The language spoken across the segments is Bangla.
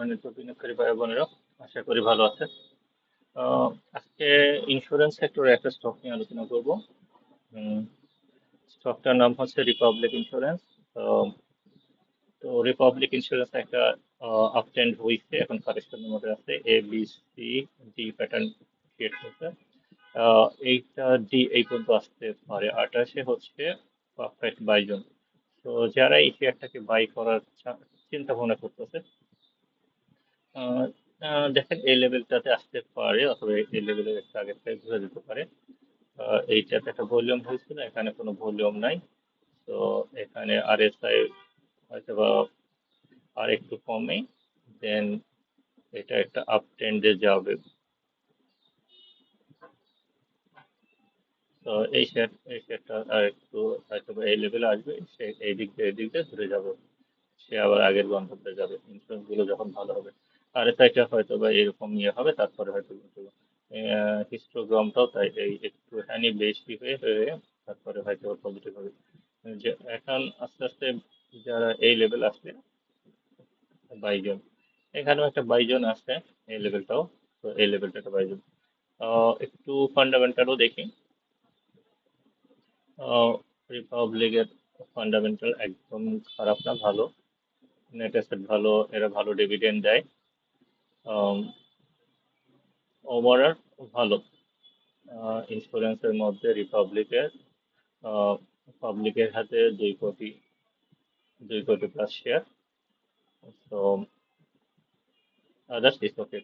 সম্মানিত বিনিয়োগকারী ভাই বোনেরা, আশা করি ভালো আছে। আহ, আজকে ইন্স্যুরেন্স সেক্টরে একটা স্টক নিয়ে আলোচনা করব। স্টকটার নাম হচ্ছে রিপাবলিক ইন্স্যুরেন্স। তো তো রিপাবলিক ইন্স্যুরেন্স একটা আপ ট্রেন্ড হয়েছে, এখন কারেকশনের মধ্যে আছে। ABC প্যাটার্ন ক্রিয়েট হয়েছে। এইটা ডি এই পর্যন্ত আসতে পারে, 28 হচ্ছে পারফেক্ট বাই জোন। তো যারা এই শেয়ারটাকে বাই করার চিন্তা ভাবনা করতেছে, আহ, দেখেন এই লেভেলটাতে আসতে পারে, অথবা এই লেভেলের একটা আগের থেকে ঘুরে যেতে পারে। এইটাতে একটা ভলিউম হয়েছিল, এখানে কোনো ভলিউম নাই। তো এখানে RSI হয়তো বা আর একটু কমে, দেন এটা একটা আপ ট্রেন্ডে যাবে। তো এই শেয়ারটা আর একটু হয়তো বা এই লেভেলে আসবে, সে এই দিক দিয়ে ঘুরে যাবে। সে আবার আগের গন্তব্যে যাবে, ইন্স্যুরেন্স গুলো যখন ভালো হবে। RSI হয়তো বা এরকম ইয়ে হবে, তারপরে হয়তো কিন্তু হিস্টোগ্রামটাও তাই এই একটুখানি বেশি হয়ে হয়ে তারপরে হয়তো পজিটিভ হবে। যে এখন আস্তে আস্তে যারা এই লেভেল আসবে, বাইজন, এখানেও একটা বাইজন আসছে, এই লেভেলটাও। তো এই লেভেলটা একটা বাইজন। একটু ফান্ডামেন্টালও দেখি। রিপাবলিকের ফান্ডামেন্টাল একদম খারাপ না, ভালো। নেট অ্যাসেট ভালো, এরা ভালো ডিভিডেন্ড দেয়। ওভারঅল ভালো। ইন্স্যুরেন্সের মধ্যে পাবলিকের হাতে 2 কোটি প্লাস শেয়ার। তো দ্যাটস ইজ ওকে।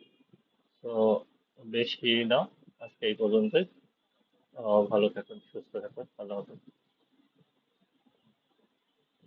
তো বেশি না, আজকে এই পর্যন্তই। ভালো থাকুন, সুস্থ থাকুন, আল্লাহ হাফেজ।